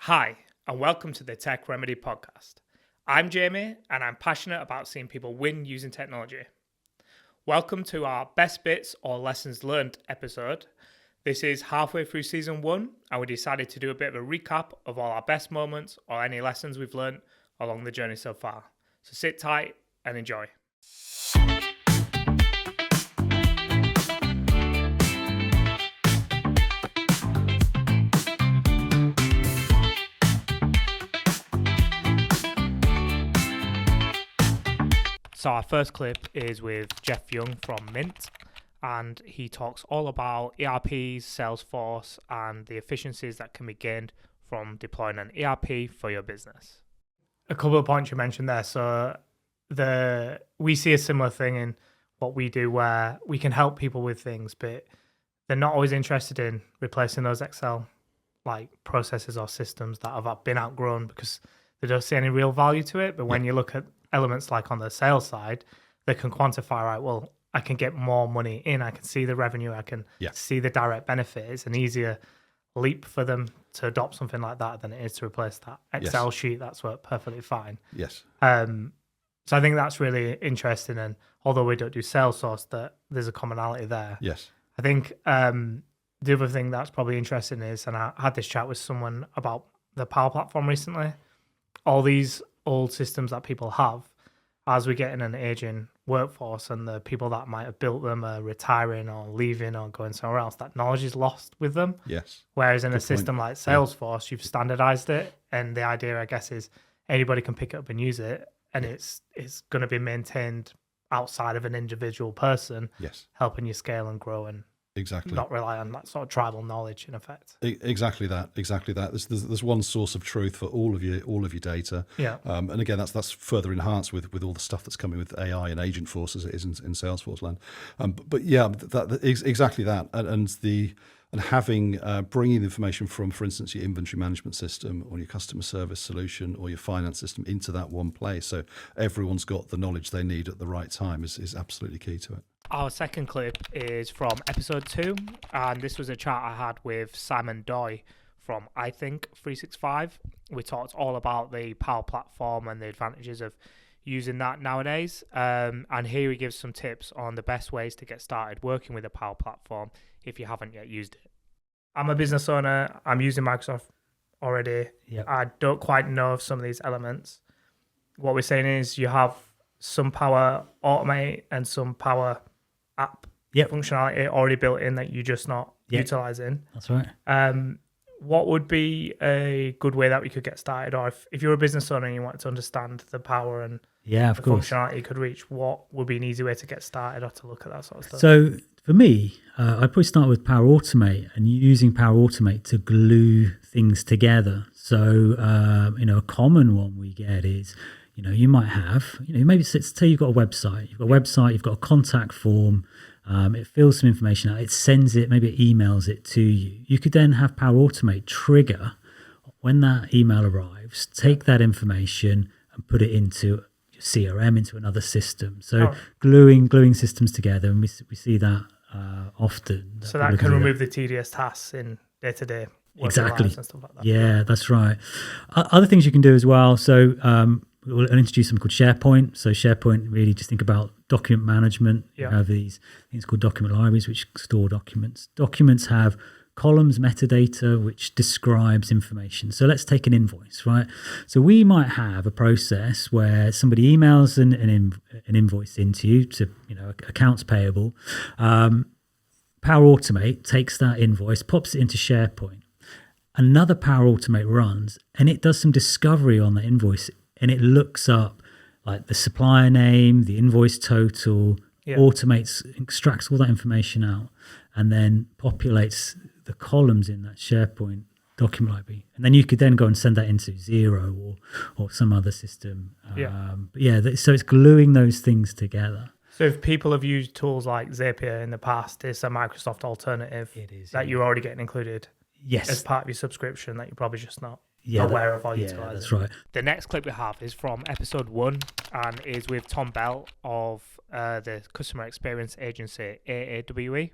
Hi, and welcome to the Tech Remedy podcast. I'm Jamie, and I'm passionate about seeing people win using technology. Welcome to our Best Bits or Lessons Learned episode. This is halfway through season 1, and we decided to do a bit of a recap of all our best moments or any lessons we've learned along the journey so far. So sit tight and enjoy. So our first clip is with Jeff Young from Mint, and he talks all about ERPs, Salesforce, and the efficiencies that can be gained from deploying an ERP for your business. A couple of points you mentioned there. So we see a similar thing in what we do where we can help people with things, but they're not always interested in replacing those Excel like processes or systems that have been outgrown because they don't see any real value to it. But when you look at elements like on the sales side, they can quantify, right, well, I can get more money in, I can see the revenue, I can see the direct benefit. It's an easier leap for them to adopt something like that than it is to replace that Excel sheet that's worked perfectly fine. Yes. So I think that's really interesting, and although we don't do Salesforce, that there's a commonality there. Yes. I think the other thing that's probably interesting is, and I had this chat with someone about the Power Platform recently, all these old systems that people have, as we get in an aging workforce and the people that might have built them are retiring or leaving or going somewhere else, that knowledge is lost with them. Yes. Whereas in a system like Salesforce, you've standardized it, and the idea, I guess, is anybody can pick it up and use it, and it's going to be maintained outside of an individual person, helping you scale and grow and not rely on that sort of tribal knowledge in effect. Exactly that. There's one source of truth for all of your data. Yeah. And again, that's further enhanced with all the stuff that's coming with AI and Agentforce as it is in Salesforce land. But yeah, exactly that. And having bringing the information from, for instance, your inventory management system or your customer service solution or your finance system into that one place, so everyone's got the knowledge they need at the right time is absolutely key to it. Our second clip is from episode 2, and this was a chat I had with Simon Doy from iThink365. We talked all about the Power Platform and the advantages of using that nowadays, and here he gives some tips on the best ways to get started working with a Power Platform if you haven't yet used it. I'm a business owner. I'm using Microsoft already. Yep. I don't quite know of some of these elements. What we're saying is you have some Power Automate and some Power App functionality already built in that you're just not utilizing. That's right. What would be a good way that we could get started? Or if you're a business owner and you want to understand the power and the functionality you could reach, what would be an easy way to get started or to look at that sort of stuff? So for me, I'd probably start with Power Automate and using Power Automate to glue things together. So, a common one we get is, you might have, maybe say you've got a website. You've got a contact form. It fills some information out. It sends it, maybe it emails it to you. You could then have Power Automate trigger when that email arrives, take that information and put it into your CRM, into another system. So gluing systems together, and we see that often. So that can remove the tedious tasks in day-to-day exactly lives and stuff like that. Yeah, that's right. Other things you can do as well. So we'll introduce something called SharePoint. So SharePoint, really just think about document management. You have these things called document libraries, which store documents. Documents have columns, metadata, which describes information. So let's take an invoice, right? So we might have a process where somebody emails an invoice into you to, accounts payable. Power Automate takes that invoice, pops it into SharePoint. Another Power Automate runs, and it does some discovery on the invoice, and it looks up like the supplier name, the invoice total, automates, extracts all that information out, and then populates the columns in that SharePoint document library. And then you could then go and send that into Xero or some other system. So it's gluing those things together. So if people have used tools like Zapier in the past, it's a Microsoft alternative that you're already getting included as part of your subscription that you're probably just not aware of or utilizing. That's right. The next clip we have is from episode 1 and is with Tom Bell of the customer experience agency AAWE.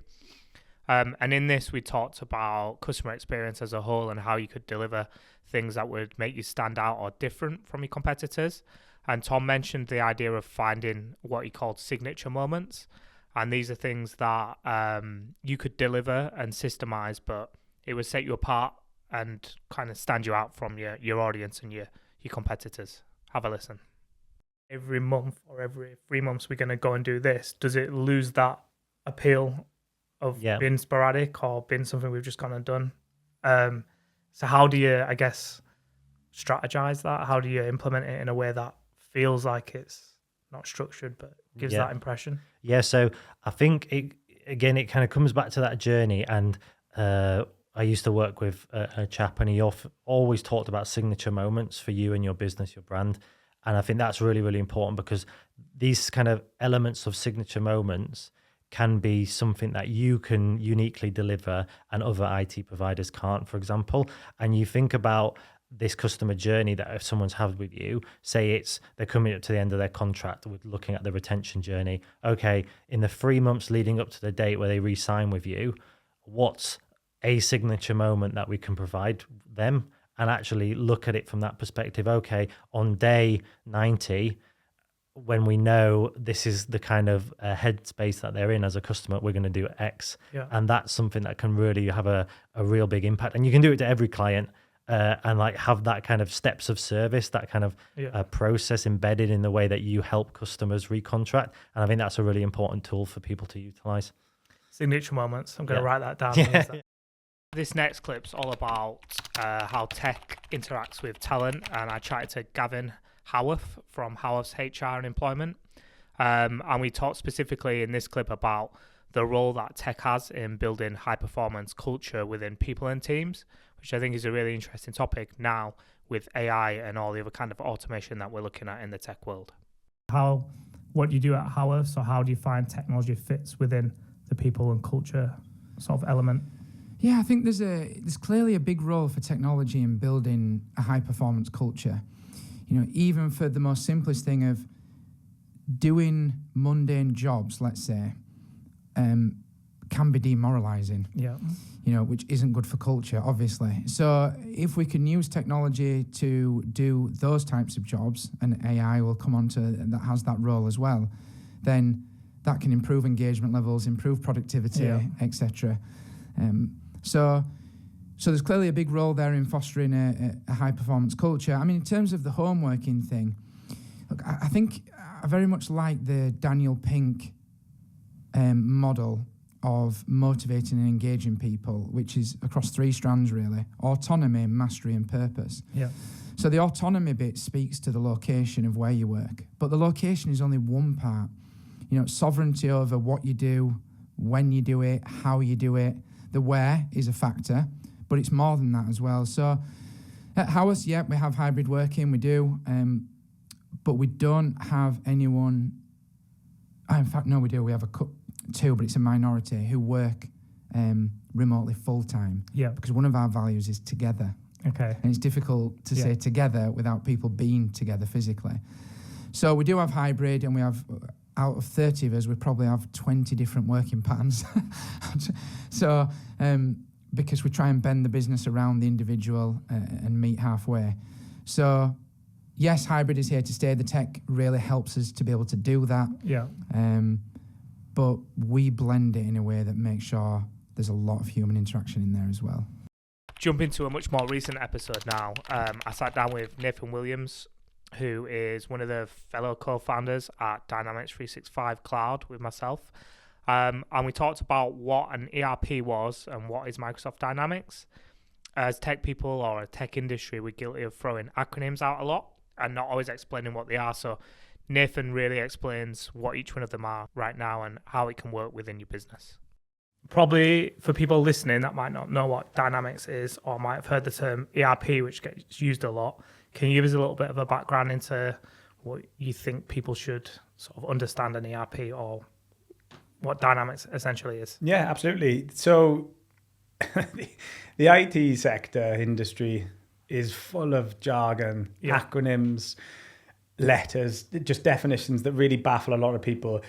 And in this, we talked about customer experience as a whole and how you could deliver things that would make you stand out or different from your competitors. And Tom mentioned the idea of finding what he called signature moments. And these are things that you could deliver and systemize, but it would set you apart and kind of stand you out from your audience and your competitors. Have a listen. Every month or every 3 months we're going to go and do this. Does it lose that appeal of being sporadic or being something we've just gone and done? So how do you, I guess, strategize that? How do you implement it in a way that feels like it's not structured but gives that impression? Yeah, so I think it kind of comes back to that journey. And I used to work with a chap, and he always talked about signature moments for you and your business, your brand. And I think that's really, really important, because these kind of elements of signature moments can be something that you can uniquely deliver and other IT providers can't, for example. And you think about this customer journey that if someone's had with you, say they're coming up to the end of their contract, with looking at the retention journey. Okay, in the 3 months leading up to the date where they re-sign with you, what's a signature moment that we can provide them? And actually look at it from that perspective. Okay, on day 90, when we know this is the kind of headspace that they're in as a customer, we're going to do X. Yeah. And that's something that can really have a real big impact. And you can do it to every client and like have that kind of steps of service, that kind of process embedded in the way that you help customers recontract. And I think that's a really important tool for people to utilize. Signature moments. I'm going to write that down. Yeah. This next clip's all about how tech interacts with talent, and I chatted to Gavin Howarth from Howarth's HR and Employment, and we talked specifically in this clip about the role that tech has in building high-performance culture within people and teams, which I think is a really interesting topic now with AI and all the other kind of automation that we're looking at in the tech world. What you do at Howarth, so how do you find technology fits within the people and culture sort of element? Yeah, I think there's clearly a big role for technology in building a high-performance culture. You know, even for the most simplest thing of doing mundane jobs, let's say, can be demoralizing. Yeah. You know, which isn't good for culture, obviously. So if we can use technology to do those types of jobs, and AI will come on to that has that role as well, then that can improve engagement levels, improve productivity, etc. So there's clearly a big role there in fostering a high-performance culture. I mean, in terms of the home working thing, look, I think I very much like the Daniel Pink model of motivating and engaging people, which is across 3 strands, really: autonomy, mastery, and purpose. Yeah. So the autonomy bit speaks to the location of where you work, but the location is only one part. You know, sovereignty over what you do, when you do it, how you do it. The where is a factor, but it's more than that as well. So at Howarth, we have hybrid working, we do, but we don't have anyone. In fact, no, we do. We have 2, but it's a minority who work remotely full time. Yeah. Because one of our values is together. Okay. And it's difficult to say together without people being together physically. So we do have hybrid, and we have, out of 30 of us, we probably have 20 different working patterns. So, because we try and bend the business around the individual and meet halfway. So, yes, hybrid is here to stay. The tech really helps us to be able to do that. Yeah. But we blend it in a way that makes sure there's a lot of human interaction in there as well. Jump into a much more recent episode now. I sat down with Nathan Williams, who is one of the fellow co-founders at Dynamics 365 Cloud with myself. And we talked about what an ERP was and what is Microsoft Dynamics. As tech people or a tech industry, we're guilty of throwing acronyms out a lot and not always explaining what they are. So Nathan really explains what each one of them are right now and how it can work within your business. Probably for people listening that might not know what Dynamics is or might have heard the term ERP, which gets used a lot, can you give us a little bit of a background into what you think people should sort of understand an ERP or what Dynamics essentially is? Yeah, absolutely. So the IT sector industry is full of jargon, acronyms, letters, just definitions that really baffle a lot of people.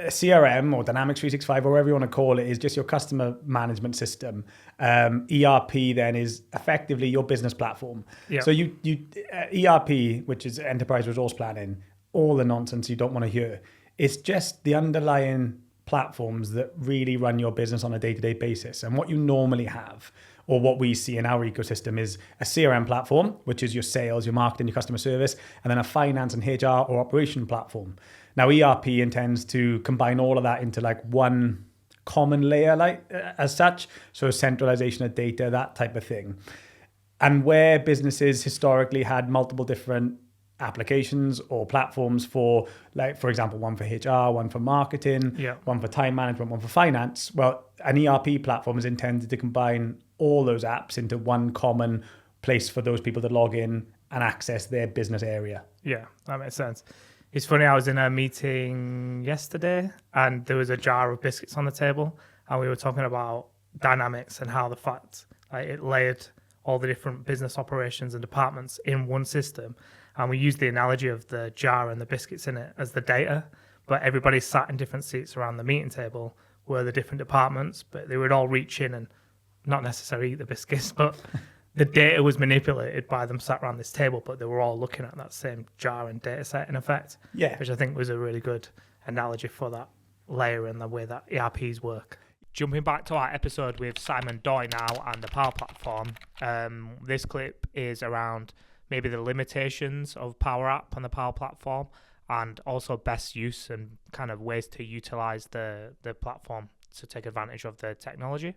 CRM or Dynamics 365, or whatever you want to call it, is just your customer management system. ERP then is effectively your business platform. Yeah. So you ERP, which is enterprise resource planning, all the nonsense you don't want to hear. It's just the underlying platforms that really run your business on a day-to-day basis. And what you normally have, or what we see in our ecosystem, is a CRM platform, which is your sales, your marketing, your customer service, and then a finance and HR or operation platform. Now, ERP intends to combine all of that into like one common layer, like as such. So centralization of data, that type of thing. And where businesses historically had multiple different applications or platforms for, like, for example, one for HR, one for marketing, one for time management, one for finance. Well, an ERP platform is intended to combine all those apps into one common place for those people to log in and access their business area. Yeah, that makes sense. It's funny, I was in a meeting yesterday and there was a jar of biscuits on the table and we were talking about Dynamics and how the fact like it layered all the different business operations and departments in one system. And we used the analogy of the jar and the biscuits in it as the data, but everybody sat in different seats around the meeting table were the different departments, but they would all reach in and not necessarily eat the biscuits, but the data was manipulated by them sat around this table, but they were all looking at that same jar and data set in effect, which I think was a really good analogy for that layer and the way that ERPs work. Jumping back to our episode with Simon Doy now and the Power Platform, this clip is around maybe the limitations of Power App and the Power Platform, and also best use and kind of ways to utilize the platform to take advantage of the technology.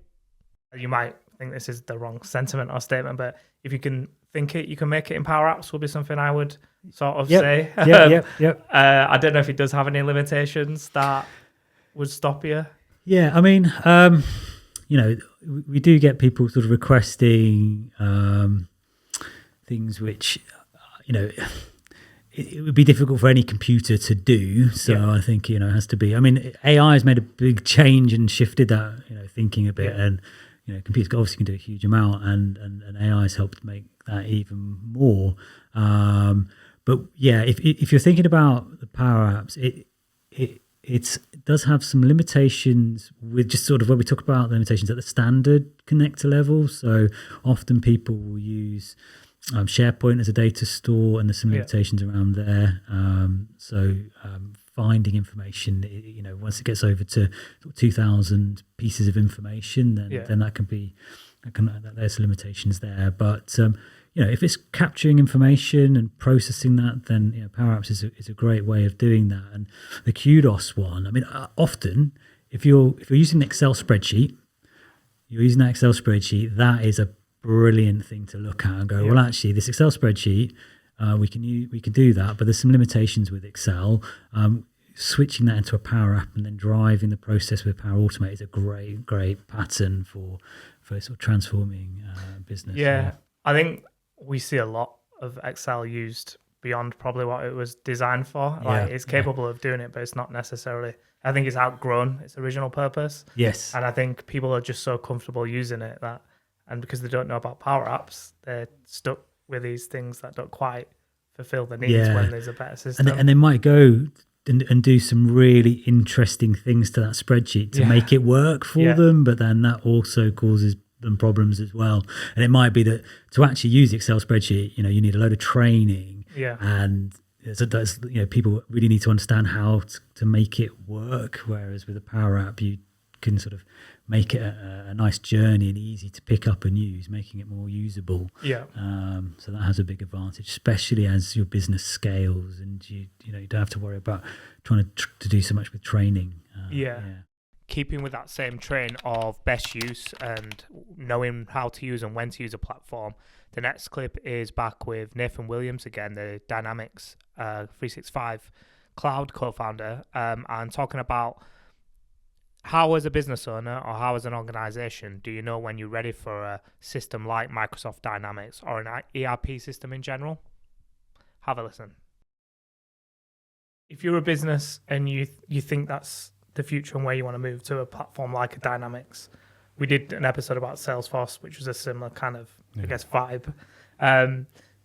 You might think this is the wrong sentiment or statement, but if you can think it, you can make it in Power Apps would be something I would sort of say. Yep. I don't know if it does have any limitations that would stop you. Yeah, I mean, we do get people sort of requesting things which, it would be difficult for any computer to do. So I think, it has to be, I mean, AI has made a big change and shifted that, thinking a bit, and, computers obviously can do a huge amount, and AI has helped make that even more. But yeah, if you're thinking about the Power Apps, it does have some limitations with just sort of when we talk about the limitations at the standard connector level. So often people will use SharePoint as a data store, and there's some limitations around there. Finding information, once it gets over to 2,000 pieces of information, then that can be, there's limitations there. But if it's capturing information and processing that, then Power Apps is a great way of doing that. And the Kudos one, I mean, often if you're using an Excel spreadsheet, that is a brilliant thing to look at and go, well, actually, this Excel spreadsheet, we can do that, but there's some limitations with Excel. Switching that into a Power App and then driving the process with Power Automate is a great pattern for sort of transforming business. Yeah, I think we see a lot of Excel used beyond probably what it was designed for. Like it's capable of doing it, but it's not necessarily. I think it's outgrown its original purpose. Yes, and I think people are just so comfortable using it that, and because they don't know about Power Apps, they're stuck with these things that don't quite fulfill the needs when there's a better system. And they might go and do some really interesting things to that spreadsheet to make it work for them, but then that also causes them problems as well. And it might be that to actually use the Excel spreadsheet, you need a load of training, and people really need to understand how to make it work. Whereas with a Power App, you can sort of make it a nice journey and easy to pick up and use, making it more usable. So that has a big advantage, especially as your business scales and you don't have to worry about trying to do so much with training. Keeping with that same train of best use and knowing how to use and when to use a platform, the next clip is back with Nathan Williams again, the Dynamics 365 Cloud co-founder, and talking about how as a business owner or how as an organization do you know when you're ready for a system like Microsoft Dynamics or an ERP system in general? Have a listen. If you're a business and you think that's the future and where you want to move to a platform like a Dynamics, we did an episode about Salesforce, which was a similar kind of, I guess, vibe.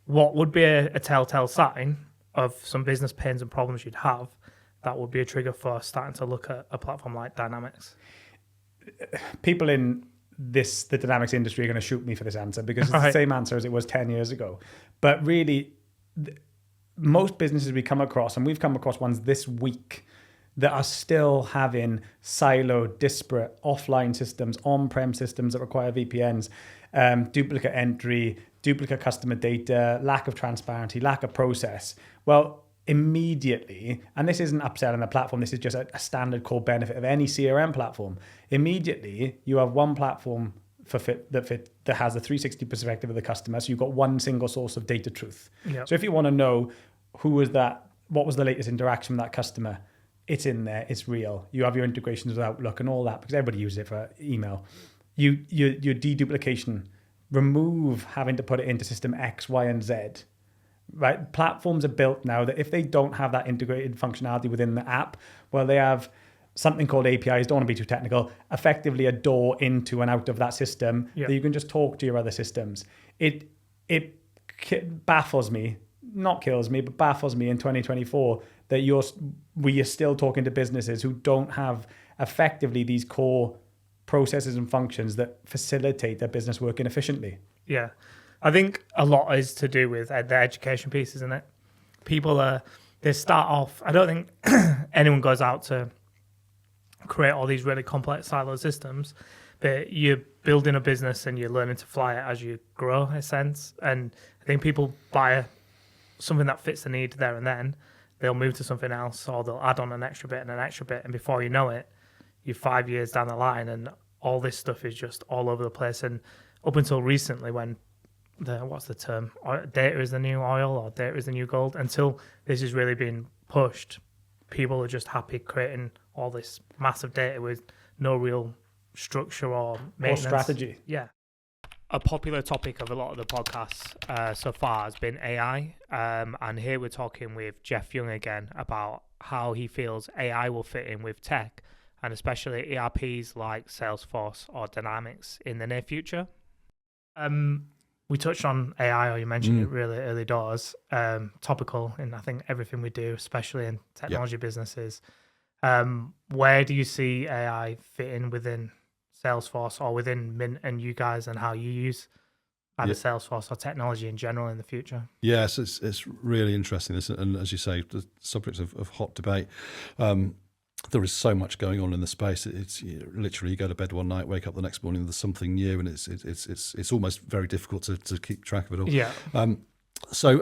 What would be a telltale sign of some business pains and problems you'd have that would be a trigger for starting to look at a platform like Dynamics? People in the Dynamics industry are going to shoot me for this answer because it's the same answer as it was 10 years ago. But really, most businesses we come across, and we've come across ones this week, that are still having siloed, disparate offline systems, on-prem systems that require VPNs, duplicate entry, duplicate customer data, lack of transparency, lack of process. Well, immediately, and this isn't upselling the platform, this is just a standard core benefit of any CRM platform. Immediately, you have one platform that has a 360 perspective of the customer. So you've got one single source of data truth. Yep. So if you want to know who was that, what was the latest interaction with that customer, it's in there, it's real. You have your integrations with Outlook and all that because everybody uses it for email. Your deduplication, remove having to put it into system X, Y, and Z. Right? Platforms are built now that if they don't have that integrated functionality within the app, well, they have something called APIs, don't want to be too technical, effectively a door into and out of that system that you can just talk to your other systems. It baffles me, not kills me, but baffles me in 2024 that we are still talking to businesses who don't have effectively these core processes and functions that facilitate their business working efficiently. Yeah. I think a lot is to do with the education piece, isn't it? People they start off, I don't think anyone goes out to create all these really complex siloed systems, but you're building a business and you're learning to fly it as you grow, in a sense. And I think people buy something that fits the need there and then, they'll move to something else or they'll add on an extra bit and an extra bit. And before you know it, you're 5 years down the line and all this stuff is just all over the place. And up until recently when what's the term? Data is the new oil or data is the new gold. Until this is really being pushed, people are just happy creating all this massive data with no real structure or maintenance. Or strategy. Yeah. A popular topic of a lot of the podcasts so far has been AI. And here we're talking with Jeff Young again about how he feels AI will fit in with tech and especially ERPs like Salesforce or Dynamics in the near future. We touched on AI, or you mentioned it really early doors, topical in I think everything we do, especially in technology businesses. Where do you see AI fitting within Salesforce or within Mint and you guys, and how you use either Salesforce or technology in general in the future? Yes, it's really interesting. This, and as you say, the subject of hot debate. There is so much going on in the space. It's literally you go to bed one night, wake up the next morning, there's something new, and it's almost very difficult to keep track of it all. Yeah. So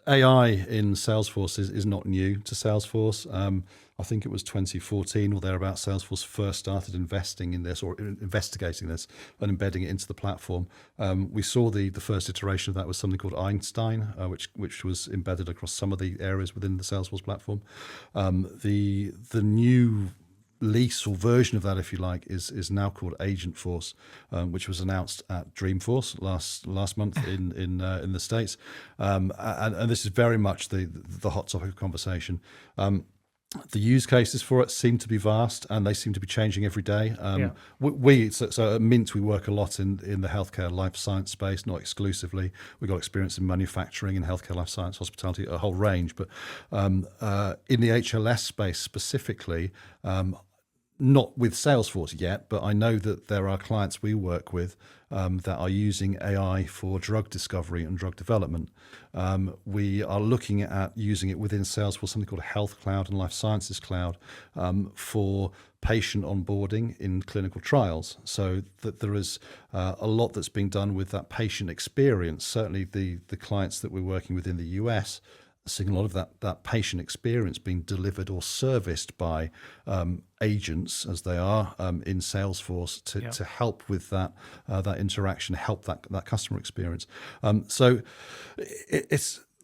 AI in Salesforce is not new to Salesforce. I think it was 2014 or thereabouts, Salesforce first started investing in this or investigating this and embedding it into the platform. We saw the first iteration of that was something called Einstein, which was embedded across some of the areas within the Salesforce platform. The new lease or version of that, if you like, is now called Agentforce, which was announced at Dreamforce last month in the States, and this is very much the hot topic of conversation. The use cases for it seem to be vast, and they seem to be changing every day. So at Mint we work a lot in the healthcare life science space, not exclusively. We've got experience in manufacturing and healthcare life science, hospitality, a whole range. But in the HLS space specifically, not with Salesforce yet, but I know that there are clients we work with that are using AI for drug discovery and drug development. We are looking at using it within Salesforce, something called Health Cloud and Life Sciences Cloud, for patient onboarding in clinical trials. So that there is a lot that's being done with that patient experience. Certainly the clients that we're working with in the US, seeing a lot of that patient experience being delivered or serviced by agents, as they are in Salesforce, to help with that interaction, help that customer experience. So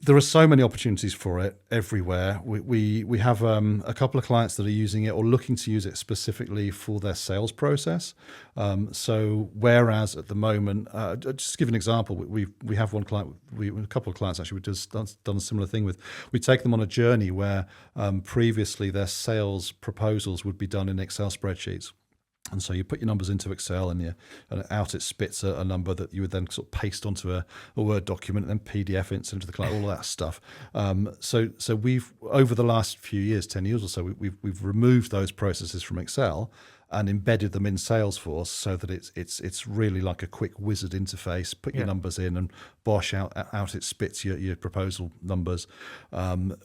there are so many opportunities for it everywhere. We have a couple of clients that are using it or looking to use it specifically for their sales process. So whereas at the moment, just to give an example, we have one client, a couple of clients actually, we've just done a similar thing with. We take them on a journey where previously their sales proposals would be done in Excel spreadsheets. And so you put your numbers into Excel, and out it spits a number that you would then sort of paste onto a Word document, and then PDF it into the cloud, all of that stuff. So we've, over the last few years, 10 years or so, we've removed those processes from Excel and embedded them in Salesforce, so that it's really like a quick wizard interface. Put your numbers in, and bosh, out it spits your proposal numbers.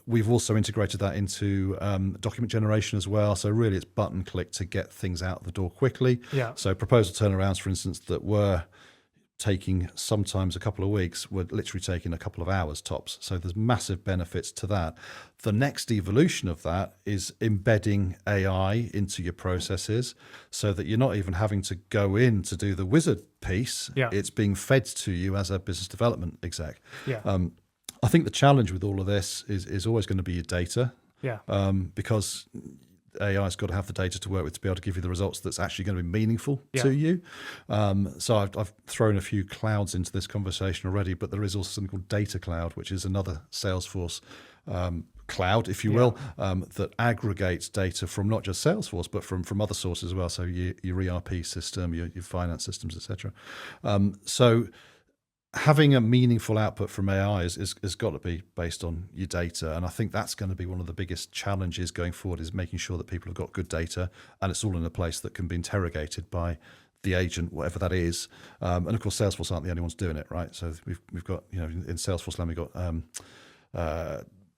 We've also integrated that into document generation as well. So really, it's button click to get things out the door quickly. Yeah. So proposal turnarounds, for instance, that were taking sometimes a couple of weeks, were literally taking a couple of hours tops. So there's massive benefits to that. The next evolution of that is embedding AI into your processes, so that you're not even having to go in to do the wizard piece. Yeah. It's being fed to you as a business development exec. Yeah. I think the challenge with all of this is always going to be your data. Yeah. Because AI's got to have the data to work with to be able to give you the results that's actually going to be meaningful to you. So I've thrown a few clouds into this conversation already, but there is also something called Data Cloud, which is another Salesforce cloud, if you will, that aggregates data from not just Salesforce, but from other sources as well. So your ERP system, your finance systems, etc. So having a meaningful output from AI has got to be based on your data. And I think that's going to be one of the biggest challenges going forward, is making sure that people have got good data, and it's all in a place that can be interrogated by the agent, whatever that is. And of course, Salesforce aren't the only ones doing it, right? So we've got, in Salesforce land, we've got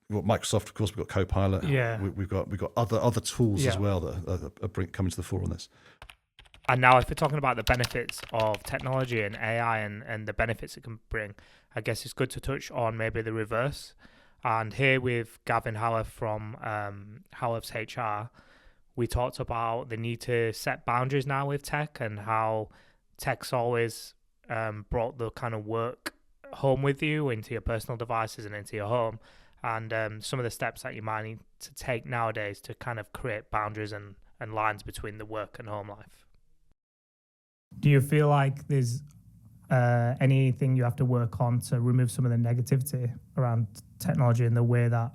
Microsoft, of course, we've got Copilot. Yeah. We've got other tools as well that are coming to the fore on this. And now, if we're talking about the benefits of technology and AI and the benefits it can bring, I guess it's good to touch on maybe the reverse. And here with Gavin Howarth from Howarth's HR, we talked about the need to set boundaries now with tech, and how tech's always brought the kind of work home with you into your personal devices and into your home. And some of the steps that you might need to take nowadays to kind of create boundaries and lines between the work and home life. Do you feel like there's anything you have to work on to remove some of the negativity around technology and the way that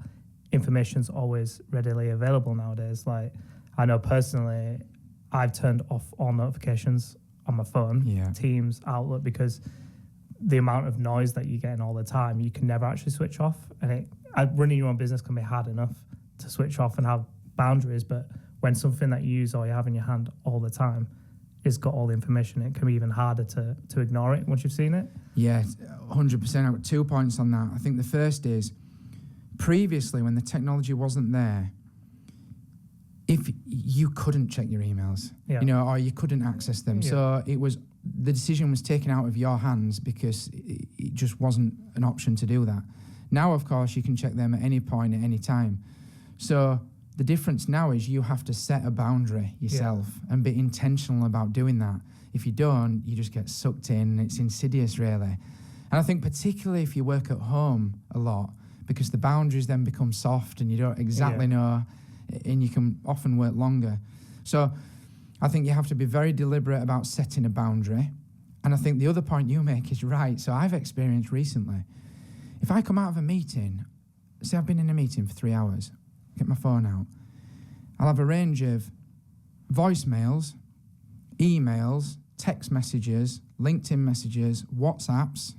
information's always readily available nowadays? Like, I know personally, I've turned off all notifications on my phone, Teams, Outlook, because the amount of noise that you're getting all the time, you can never actually switch off. And running your own business can be hard enough to switch off and have boundaries, but when something that you use or you have in your hand all the time it's got all the information, it can be even harder to ignore it once you've seen it. Yeah, 100%. I've got 2 points on that. I think the first is, previously when the technology wasn't there, if you couldn't check your emails, or you couldn't access them. So the decision was taken out of your hands because it just wasn't an option to do that. Now, of course, you can check them at any point, at any time. So the difference now is you have to set a boundary yourself and be intentional about doing that. If you don't, you just get sucked in. It's insidious, really. And I think particularly if you work at home a lot, because the boundaries then become soft and you don't exactly know, and you can often work longer. So I think you have to be very deliberate about setting a boundary. And I think the other point you make is right. So I've experienced recently, if I come out of a meeting, say I've been in a meeting for 3 hours, get my phone out, I'll have a range of voicemails, emails, text messages, LinkedIn messages, WhatsApps,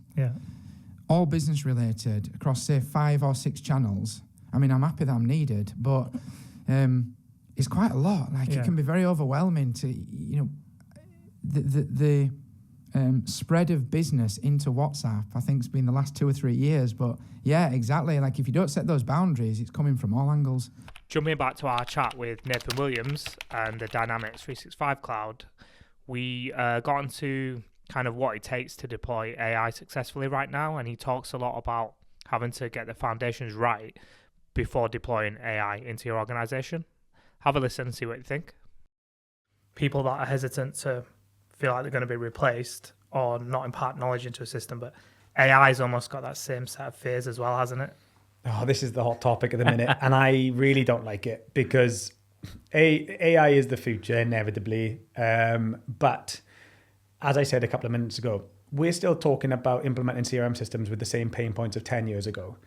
all business related across, say, 5 or 6 channels. I mean, I'm happy that I'm needed, but it's quite a lot. Like, it can be very overwhelming to, the spread of business into WhatsApp, I think it's been the last 2 or 3 years. But yeah, exactly. Like, if you don't set those boundaries, it's coming from all angles. Jumping back to our chat with Nathan Williams and the Dynamics 365 Cloud, we got into kind of what it takes to deploy AI successfully right now. And he talks a lot about having to get the foundations right before deploying AI into your organization. Have a listen and see what you think. People that are hesitant to feel like they're going to be replaced or not impart knowledge into a system, but AI's almost got that same set of fears as well, hasn't it? Oh, this is the hot topic at the minute, and I really don't like it because AI is the future, inevitably. But as I said a couple of minutes ago, we're still talking about implementing CRM systems with the same pain points of 10 years ago.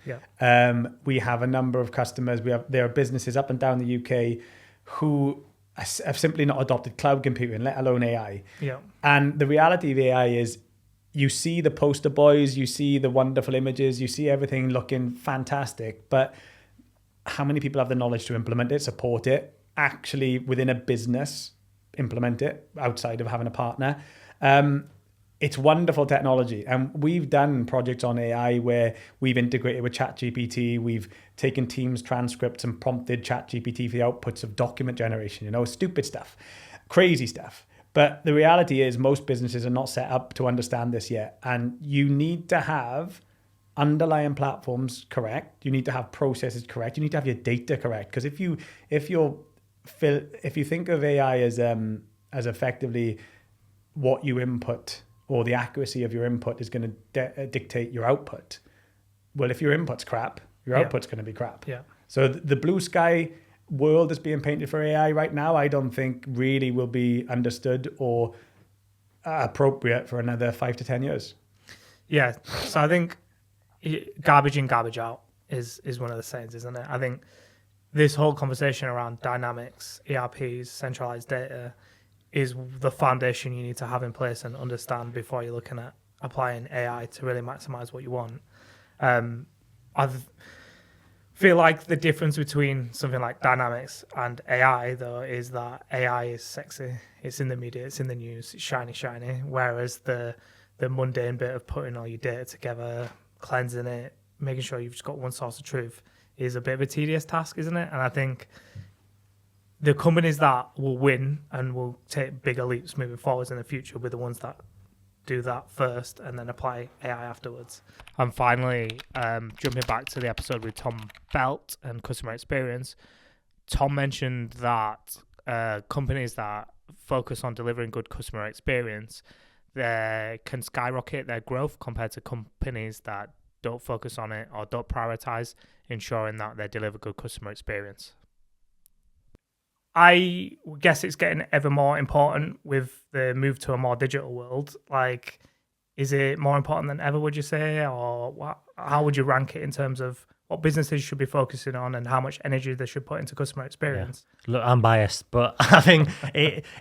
We have a number of customers. There are businesses up and down the UK who have simply not adopted cloud computing, let alone AI. Yeah. And the reality of AI is you see the poster boys, you see the wonderful images, you see everything looking fantastic, but how many people have the knowledge to implement it, support it, actually within a business, implement it outside of having a partner? It's wonderful technology. And we've done projects on AI where we've integrated with ChatGPT. We've taken Teams transcripts and prompted ChatGPT for the outputs of document generation, stupid stuff, crazy stuff. But the reality is most businesses are not set up to understand this yet. And you need to have underlying platforms correct. You need to have processes correct. You need to have your data correct. Because if you think of AI as effectively what you input, or the accuracy of your input is going to dictate your output. Well, if your input's crap, your output's going to be crap. Yeah. So the blue sky world that's being painted for AI right now, I don't think really will be understood or appropriate for another 5 to 10 years. Yeah. So I think garbage in, garbage out is one of the sayings, isn't it? I think this whole conversation around dynamics, ERPs, centralized data, is the foundation you need to have in place and understand before you're looking at applying AI to really maximize what you want. I feel like the difference between something like Dynamics and AI, though, is that AI is sexy. It's in the media, it's in the news, it's shiny, whereas the mundane bit of putting all your data together, cleansing it, making sure you've just got one source of truth is a bit of a tedious task, isn't it? And I think the companies that will win and will take bigger leaps moving forwards in the future will be the ones that do that first and then apply AI afterwards. And finally, jumping back to the episode with Tom Belt and customer experience, Tom mentioned that companies that focus on delivering good customer experience, they can skyrocket their growth compared to companies that don't focus on it or don't prioritize ensuring that they deliver good customer experience. I guess it's getting ever more important with the move to a more digital world. Like, is it more important than ever, would you say? Or how would you rank it in terms of what businesses should be focusing on and how much energy they should put into customer experience? Yeah. Look, I'm biased, but I think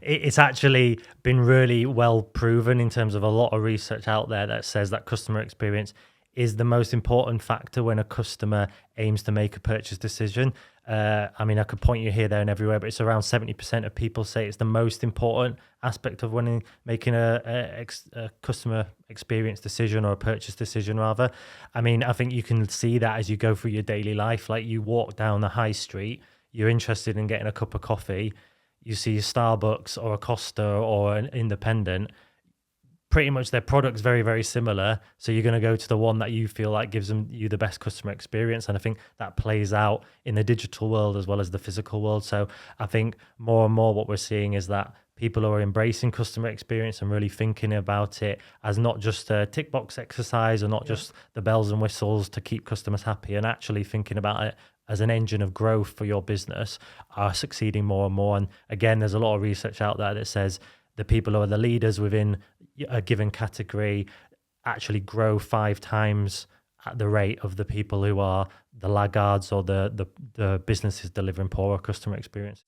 it's actually been really well proven in terms of a lot of research out there that says that customer experience is the most important factor when a customer aims to make a purchase decision. I mean, I could point you here, there, and everywhere, but it's around 70% of people say it's the most important aspect of when making a customer experience decision or a purchase decision, rather. I mean, I think you can see that as you go through your daily life. Like, you walk down the high street, you're interested in getting a cup of coffee, you see a Starbucks or a Costa or an Independent. Pretty much their product's very, very similar. So you're going to go to the one that you feel like gives you the best customer experience. And I think that plays out in the digital world as well as the physical world. So I think more and more what we're seeing is that people are embracing customer experience and really thinking about it as not just a tick box exercise or not just the bells and whistles to keep customers happy, and actually thinking about it as an engine of growth for your business are succeeding more and more. And again, there's a lot of research out there that says the people who are the leaders within a given category actually grow 5 times at the rate of the people who are the laggards or the businesses delivering poorer customer experience.